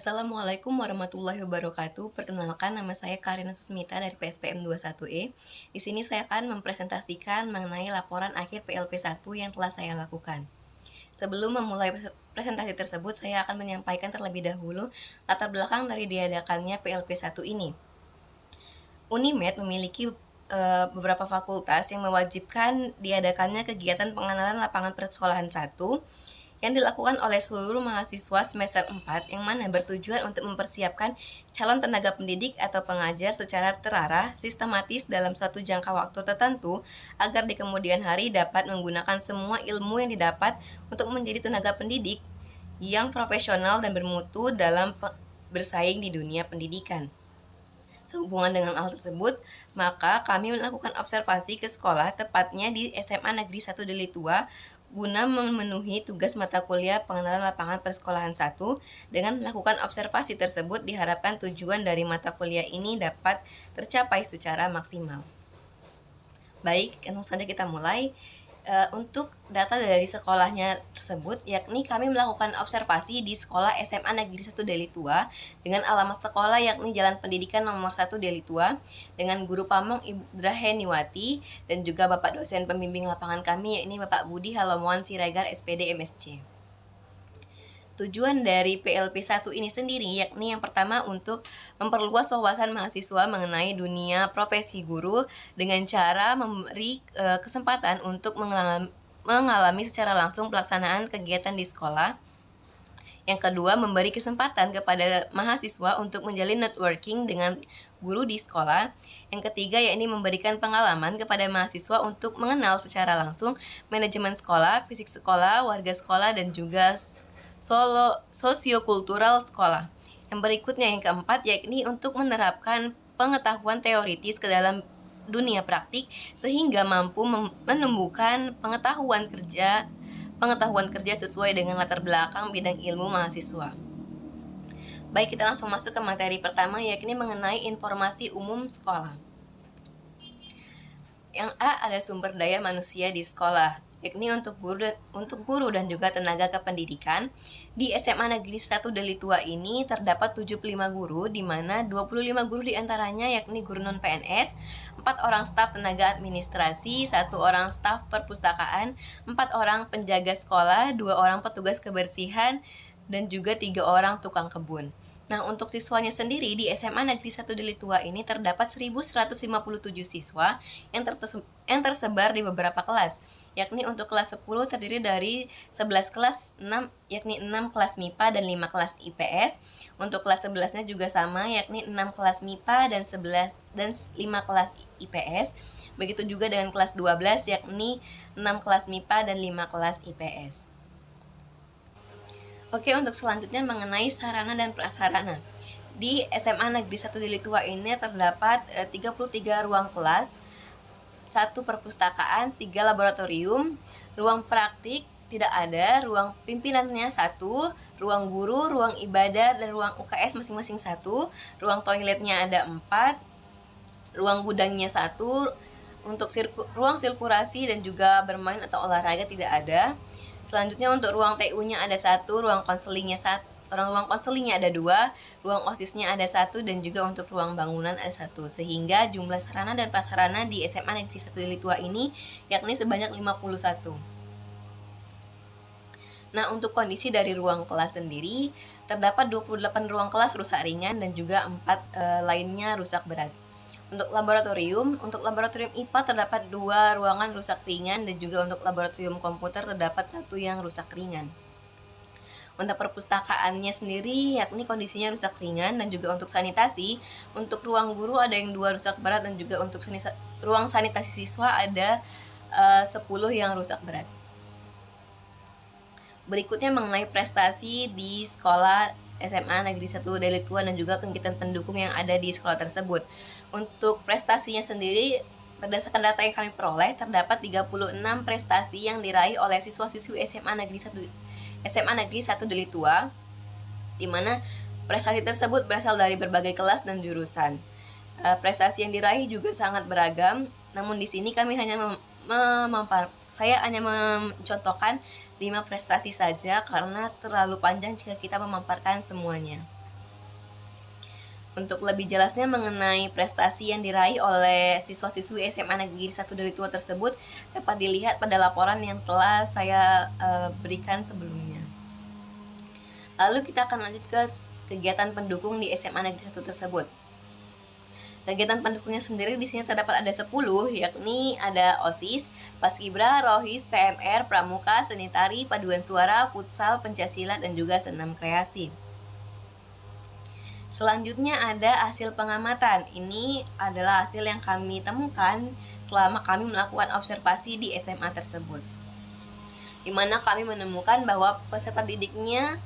Assalamualaikum warahmatullahi wabarakatuh. Perkenalkan, nama saya Karina Susmita dari PSPM 21E. Di sini saya akan mempresentasikan mengenai laporan akhir PLP1 yang telah saya lakukan. Sebelum memulai presentasi tersebut, saya akan menyampaikan terlebih dahulu latar belakang dari diadakannya PLP1 ini. Unimed memiliki beberapa fakultas yang mewajibkan diadakannya kegiatan pengenalan lapangan persekolahan 1 yang dilakukan oleh seluruh mahasiswa semester 4 yang mana bertujuan untuk mempersiapkan calon tenaga pendidik atau pengajar secara terarah, sistematis dalam suatu jangka waktu tertentu agar di kemudian hari dapat menggunakan semua ilmu yang didapat untuk menjadi tenaga pendidik yang profesional dan bermutu dalam bersaing di dunia pendidikan. Sehubungan dengan hal tersebut, maka kami melakukan observasi ke sekolah, tepatnya di SMA Negeri 1 Delitua, guna memenuhi tugas mata kuliah pengenalan lapangan persekolahan 1. Dengan melakukan observasi tersebut, diharapkan tujuan dari mata kuliah ini dapat tercapai secara maksimal. Baik, langsung saja kita mulai. Untuk data dari sekolahnya tersebut, yakni kami melakukan observasi di sekolah SMA Negeri 1 Delitua dengan alamat sekolah yakni Jalan Pendidikan nomor 1 Delitua dengan Guru Pamong Ibu Draheniwati dan juga Bapak dosen pembimbing lapangan kami yakni Bapak Budi Halomoan Siregar SPD MSc. Tujuan dari PLP1 ini sendiri yakni yang pertama untuk memperluas wawasan mahasiswa mengenai dunia profesi guru dengan cara memberi kesempatan untuk mengalami secara langsung pelaksanaan kegiatan di sekolah. Yang kedua, memberi kesempatan kepada mahasiswa untuk menjalin networking dengan guru di sekolah. Yang ketiga, yakni memberikan pengalaman kepada mahasiswa untuk mengenal secara langsung manajemen sekolah, fisik sekolah, warga sekolah, dan juga sosiokultural sekolah. Yang berikutnya, yang keempat, yakni untuk menerapkan pengetahuan teoritis ke dalam dunia praktik sehingga mampu menumbuhkan pengetahuan kerja sesuai dengan latar belakang bidang ilmu mahasiswa. Baik, kita langsung masuk ke materi pertama, yakni mengenai informasi umum sekolah. Yang A, ada sumber daya manusia di sekolah, yakni untuk guru dan juga tenaga kependidikan. Di SMA Negeri 1 Delitua ini terdapat 75 guru, di mana 25 guru diantaranya yakni guru non-PNS, 4 orang staf tenaga administrasi, 1 orang staf perpustakaan, 4 orang penjaga sekolah, 2 orang petugas kebersihan, dan juga 3 orang tukang kebun. Nah, untuk siswanya sendiri di SMA Negeri 1 Delitua ini terdapat 1.157 siswa yang tersebar di beberapa kelas, yakni untuk kelas 10 terdiri dari 11 kelas 6, yakni 6 kelas MIPA dan 5 kelas IPS. Untuk kelas 11-nya juga sama, yakni 6 kelas MIPA dan 5 kelas IPS. Begitu juga dengan kelas 12, yakni 6 kelas MIPA dan 5 kelas IPS. Oke, untuk selanjutnya mengenai sarana dan prasarana. Di SMA Negeri 1 Delitua ini terdapat 33 ruang kelas, 1 perpustakaan, 3 laboratorium, ruang praktik tidak ada, ruang pimpinannya 1, ruang guru, ruang ibadah, dan ruang UKS masing-masing 1, ruang toiletnya ada 4, ruang gudangnya 1, untuk ruang sirkulasi dan juga bermain atau olahraga tidak ada. Selanjutnya untuk ruang TU-nya ada 1, ruang konselingnya ada 2, ruang OSIS-nya ada 1, dan juga untuk ruang bangunan ada 1. Sehingga jumlah sarana dan prasarana di SMA Negeri 1 Delitua ini yakni sebanyak 51. Nah, untuk kondisi dari ruang kelas sendiri terdapat 28 ruang kelas rusak ringan dan juga 4 lainnya rusak berat. Untuk laboratorium IPA terdapat 2 ruangan rusak ringan dan juga untuk laboratorium komputer terdapat 1 yang rusak ringan. Untuk perpustakaannya sendiri yakni kondisinya rusak ringan dan juga untuk sanitasi, untuk ruang guru ada yang 2 rusak berat dan juga untuk ruang sanitasi siswa ada 10 yang rusak berat. Berikutnya mengenai prestasi di sekolah SMA Negeri 1 Delitua dan juga kegiatan pendukung yang ada di sekolah tersebut. Untuk prestasinya sendiri, berdasarkan data yang kami peroleh, terdapat 36 prestasi yang diraih oleh siswa-siswi SMA Negeri 1 Delitua, di mana prestasi tersebut berasal dari berbagai kelas dan jurusan. Prestasi yang diraih juga sangat beragam, namun di sini kami hanya saya hanya mencontohkan 5 prestasi saja karena terlalu panjang jika kita memaparkan semuanya. Untuk lebih jelasnya mengenai prestasi yang diraih oleh siswa-siswi SMA Negeri 1 Delitua tersebut dapat dilihat pada laporan yang telah saya berikan sebelumnya. Lalu kita akan lanjut ke kegiatan pendukung di SMA Negeri 1 tersebut. Kegiatan pendukungnya sendiri di sini terdapat ada 10, yakni ada OSIS, Paskibra, Rohis, PMR, Pramuka, Seni Tari, Paduan Suara, Futsal, Pencaksilat, dan juga Senam Kreasi. Selanjutnya ada hasil pengamatan. Ini adalah hasil yang kami temukan selama kami melakukan observasi di SMA tersebut, di mana kami menemukan bahwa peserta didiknya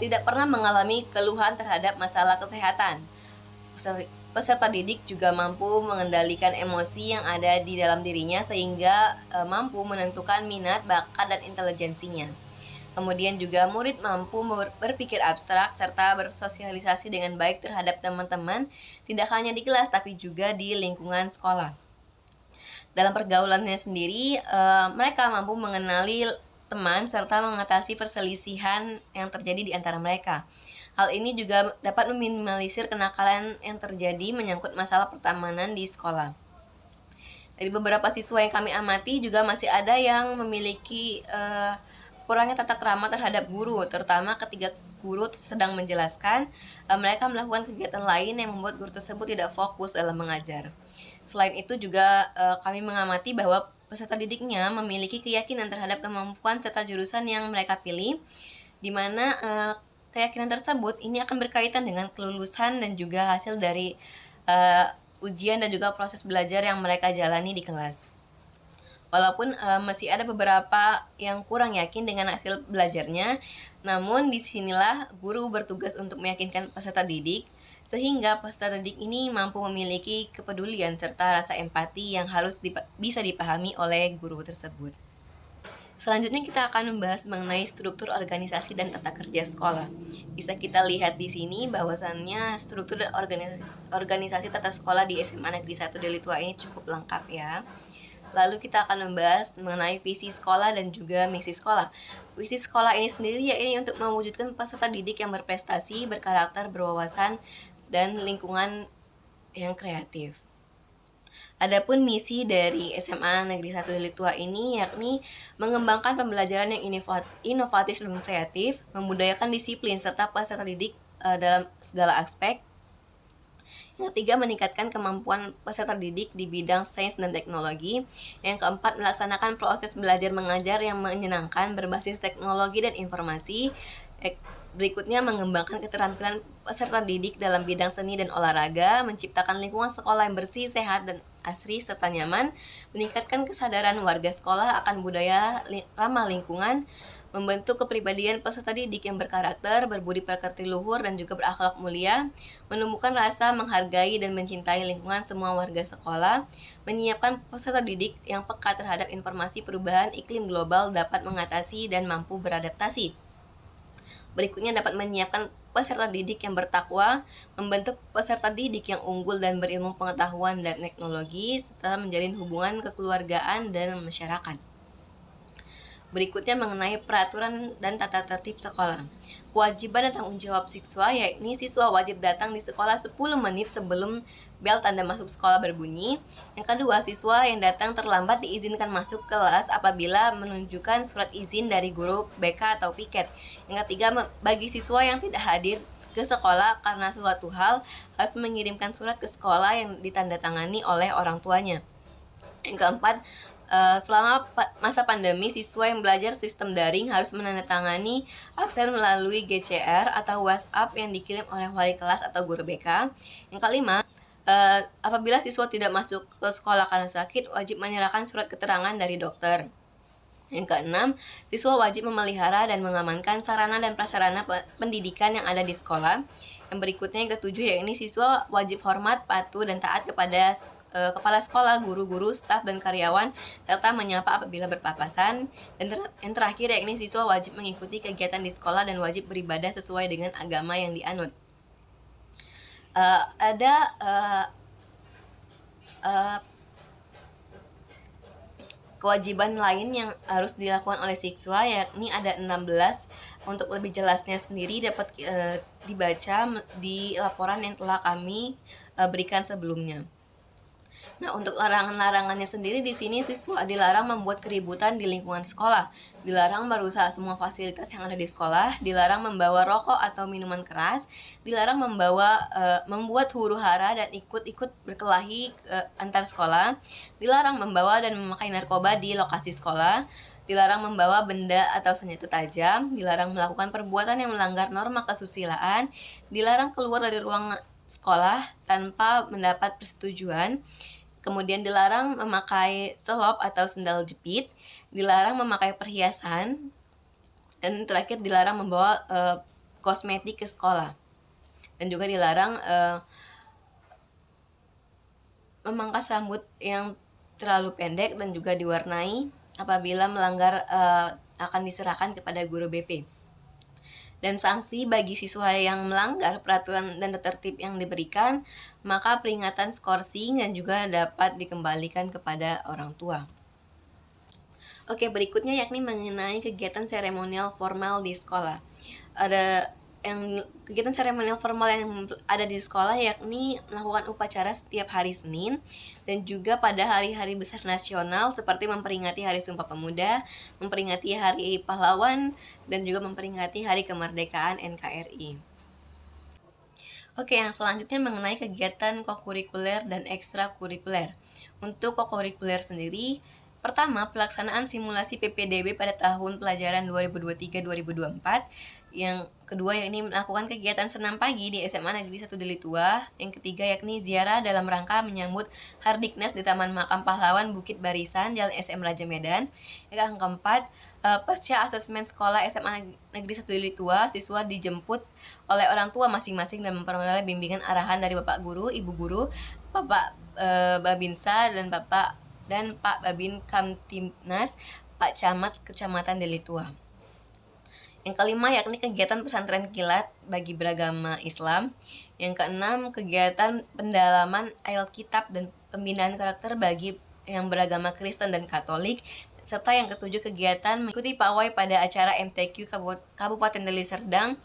tidak pernah mengalami keluhan terhadap masalah kesehatan. Peserta didik juga mampu mengendalikan emosi yang ada di dalam dirinya sehingga mampu menentukan minat, bakat, dan intelijensinya. Kemudian juga murid mampu berpikir abstrak serta bersosialisasi dengan baik terhadap teman-teman, tidak hanya di kelas tapi juga di lingkungan sekolah. Dalam pergaulannya sendiri, mereka mampu mengenali teman serta mengatasi perselisihan yang terjadi di antara mereka. Hal ini juga dapat meminimalisir kenakalan yang terjadi menyangkut masalah pertemanan di sekolah. Dari beberapa siswa yang kami amati juga masih ada yang memiliki kurangnya tata krama terhadap guru, terutama ketika guru sedang menjelaskan, mereka melakukan kegiatan lain yang membuat guru tersebut tidak fokus dalam mengajar. Selain itu juga kami mengamati bahwa peserta didiknya memiliki keyakinan terhadap kemampuan serta jurusan yang mereka pilih, di mana keyakinan tersebut ini akan berkaitan dengan kelulusan dan juga hasil dari ujian dan juga proses belajar yang mereka jalani di kelas. Walaupun masih ada beberapa yang kurang yakin dengan hasil belajarnya, namun disinilah guru bertugas untuk meyakinkan peserta didik, sehingga peserta didik ini mampu memiliki kepedulian serta rasa empati yang harus bisa dipahami oleh guru tersebut. Selanjutnya kita akan membahas mengenai struktur organisasi dan tata kerja sekolah. Bisa kita lihat di sini bahwasannya struktur dan organisasi tata sekolah di SMA Negeri 1 Delitua ini cukup lengkap ya. Lalu kita akan membahas mengenai visi sekolah dan juga misi sekolah. Visi sekolah ini sendiri yaitu untuk mewujudkan peserta didik yang berprestasi, berkarakter, berwawasan, dan lingkungan yang kreatif. Adapun misi dari SMA Negeri 1 Delitua ini yakni mengembangkan pembelajaran yang inovatif dan kreatif, membudayakan disiplin serta peserta didik dalam segala aspek. Yang ketiga, meningkatkan kemampuan peserta didik di bidang sains dan teknologi. Yang keempat, melaksanakan proses belajar mengajar yang menyenangkan berbasis teknologi dan informasi. Berikutnya, mengembangkan keterampilan peserta didik dalam bidang seni dan olahraga, menciptakan lingkungan sekolah yang bersih, sehat, dan asri serta nyaman, meningkatkan kesadaran warga sekolah akan budaya ramah lingkungan, membentuk kepribadian peserta didik yang berkarakter, berbudi pekerti luhur, dan juga berakhlak mulia, menumbuhkan rasa menghargai dan mencintai lingkungan semua warga sekolah, menyiapkan peserta didik yang peka terhadap informasi perubahan iklim global dapat mengatasi dan mampu beradaptasi. Berikutnya dapat menyiapkan peserta didik yang bertakwa, membentuk peserta didik yang unggul dan berilmu pengetahuan dan teknologi, serta menjalin hubungan kekeluargaan dan masyarakat. Berikutnya mengenai peraturan dan tata tertib sekolah. Kewajiban dan tanggung jawab siswa, yakni siswa wajib datang di sekolah 10 menit sebelum bel tanda masuk sekolah berbunyi. Yang kedua, siswa yang datang terlambat diizinkan masuk kelas apabila menunjukkan surat izin dari guru BK atau piket. Yang ketiga, bagi siswa yang tidak hadir ke sekolah karena suatu hal harus mengirimkan surat ke sekolah yang ditandatangani oleh orang tuanya. Yang keempat, selama masa pandemi, siswa yang belajar sistem daring harus menandatangani absen melalui GCR atau WhatsApp yang dikirim oleh wali kelas atau guru BK. Yang kelima, apabila siswa tidak masuk ke sekolah karena sakit, wajib menyerahkan surat keterangan dari dokter. Yang keenam, siswa wajib memelihara dan mengamankan sarana dan prasarana pendidikan yang ada di sekolah. Yang berikutnya, yang ketujuh, yakni siswa wajib hormat, patuh, dan taat kepada kepala sekolah, guru-guru, staf, dan karyawan, serta menyapa apabila berpapasan. Dan yang terakhir, yakni siswa wajib mengikuti kegiatan di sekolah dan wajib beribadah sesuai dengan agama yang dianut. Kewajiban lain yang harus dilakukan oleh siswa yakni ada 16. Untuk lebih jelasnya sendiri dapat dibaca di laporan yang telah kami berikan sebelumnya. Nah, untuk larangan-larangannya sendiri di sini siswa dilarang membuat keributan di lingkungan sekolah, dilarang merusak semua fasilitas yang ada di sekolah, dilarang membawa rokok atau minuman keras, dilarang membuat huru-hara dan ikut-ikut berkelahi antar sekolah, dilarang membawa dan memakai narkoba di lokasi sekolah, dilarang membawa benda atau senjata tajam, dilarang melakukan perbuatan yang melanggar norma kesusilaan, dilarang keluar dari ruang sekolah tanpa mendapat persetujuan. Kemudian dilarang memakai selop atau sendal jepit, dilarang memakai perhiasan, dan terakhir dilarang membawa kosmetik ke sekolah. Dan juga dilarang memangkas rambut yang terlalu pendek dan juga diwarnai. Apabila melanggar akan diserahkan kepada guru BP. Dan sanksi bagi siswa yang melanggar peraturan dan tertib yang diberikan, maka peringatan skorsing dan juga dapat dikembalikan kepada orang tua. Oke, berikutnya yakni mengenai kegiatan seremonial formal di sekolah. Kegiatan seremonial formal yang ada di sekolah yakni melakukan upacara setiap hari Senin dan juga pada hari-hari besar nasional seperti memperingati Hari Sumpah Pemuda, memperingati Hari Pahlawan, dan juga memperingati Hari Kemerdekaan NKRI. Oke, yang selanjutnya mengenai kegiatan kokurikuler dan ekstrakurikuler. Untuk kokurikuler sendiri, pertama, pelaksanaan simulasi PPDB pada tahun pelajaran 2023-2024. Yang kedua yakni melakukan kegiatan senam pagi di SMA Negeri 1 Delitua. Yang ketiga yakni ziarah dalam rangka menyambut Hardiknas di Taman Makam Pahlawan Bukit Barisan, Jalan SM Raja Medan. Yang keempat, pasca asesmen sekolah SMA Negeri 1 Delitua, siswa dijemput oleh orang tua masing-masing dan memperoleh bimbingan arahan dari Bapak Guru, Ibu Guru, Bapak Babinsa, dan Pak Babin Kamtibnas, Pak Camat Kecamatan Delitua. Yang kelima yakni kegiatan pesantren kilat bagi beragama Islam. Yang keenam, kegiatan pendalaman Alkitab dan pembinaan karakter bagi yang beragama Kristen dan Katolik. Serta yang ketujuh, kegiatan mengikuti pawai pada acara MTQ Kabupaten Deli Serdang.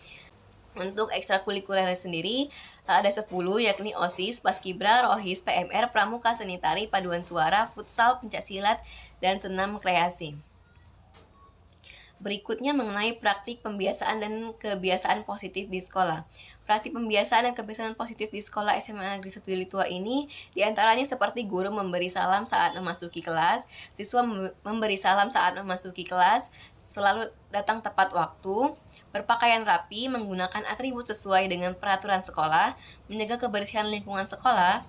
Untuk ekstrakurikuler sendiri ada 10 yakni OSIS, Paskibra, Rohis, PMR, Pramuka, Seni Tari, Paduan Suara, Futsal, Pencaksilat, dan Senam Kreasi. Berikutnya mengenai praktik pembiasaan dan kebiasaan positif di sekolah. Praktik pembiasaan dan kebiasaan positif di sekolah SMA Negeri 1 Delitua ini diantaranya seperti guru memberi salam saat memasuki kelas, siswa memberi salam saat memasuki kelas, selalu datang tepat waktu, berpakaian rapi, menggunakan atribut sesuai dengan peraturan sekolah, menjaga kebersihan lingkungan sekolah,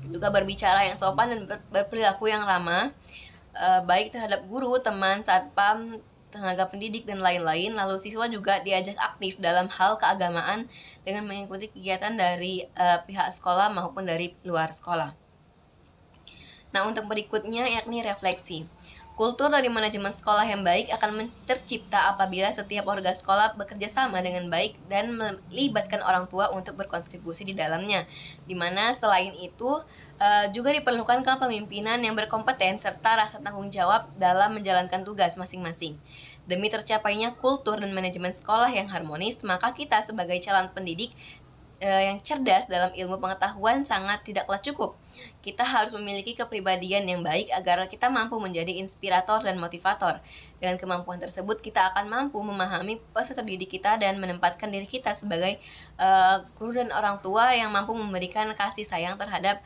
juga berbicara yang sopan dan berperilaku yang ramah, baik terhadap guru, teman, satpam, tenaga pendidik, dan lain-lain. Lalu siswa juga diajak aktif dalam hal keagamaan dengan mengikuti kegiatan dari pihak sekolah maupun dari luar sekolah. Nah, untuk berikutnya yakni refleksi. Kultur dari manajemen sekolah yang baik akan tercipta apabila setiap warga sekolah bekerja sama dengan baik dan melibatkan orang tua untuk berkontribusi di dalamnya. Dimana selain itu juga diperlukan kepemimpinan yang berkompeten serta rasa tanggung jawab dalam menjalankan tugas masing-masing. Demi tercapainya kultur dan manajemen sekolah yang harmonis, maka kita sebagai calon pendidik yang cerdas dalam ilmu pengetahuan sangat tidaklah cukup. Kita harus memiliki kepribadian yang baik agar kita mampu menjadi inspirator dan motivator. Dengan kemampuan tersebut, kita akan mampu memahami peserta didik kita dan menempatkan diri kita sebagai guru dan orang tua yang mampu memberikan kasih sayang terhadap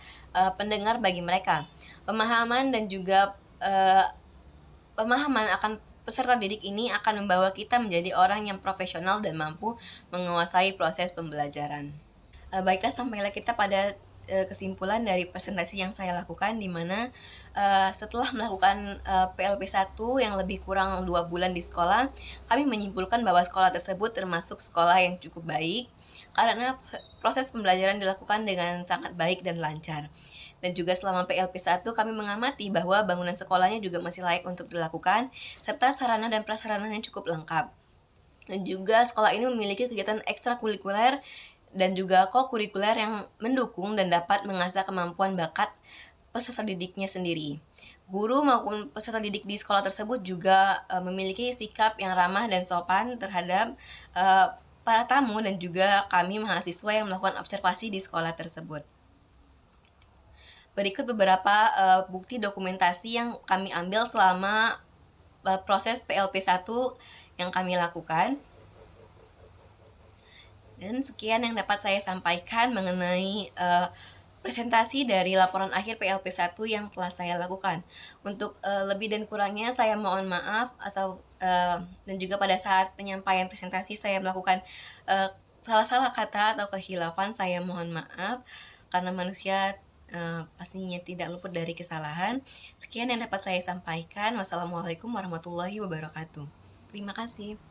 pendengar bagi mereka. Pemahaman akan peserta didik ini akan membawa kita menjadi orang yang profesional dan mampu menguasai proses pembelajaran. Baiklah, sampailah kita pada kesimpulan dari presentasi yang saya lakukan, di mana setelah melakukan PLP 1 yang lebih kurang 2 bulan di sekolah, kami menyimpulkan bahwa sekolah tersebut termasuk sekolah yang cukup baik karena proses pembelajaran dilakukan dengan sangat baik dan lancar. Dan juga selama PLP 1 kami mengamati bahwa bangunan sekolahnya juga masih layak untuk dilakukan, serta sarana dan prasarananya cukup lengkap. Dan juga sekolah ini memiliki kegiatan ekstrakurikuler dan juga kokurikuler yang mendukung dan dapat mengasah kemampuan bakat peserta didiknya sendiri. Guru maupun peserta didik di sekolah tersebut juga, memiliki sikap yang ramah dan sopan terhadap, eee, para tamu dan juga kami mahasiswa yang melakukan observasi di sekolah tersebut. Berikut beberapa, bukti dokumentasi yang kami ambil selama, proses PLP 1 yang kami lakukan. Dan sekian yang dapat saya sampaikan mengenai, presentasi dari laporan akhir PLP 1 yang telah saya lakukan. Untuk, lebih dan kurangnya saya mohon maaf atau, dan juga pada saat penyampaian presentasi saya melakukan, salah-salah kata atau kekhilafan, saya mohon maaf karena manusia, pastinya tidak luput dari kesalahan. Sekian yang dapat saya sampaikan. Wassalamualaikum warahmatullahi wabarakatuh. Terima kasih.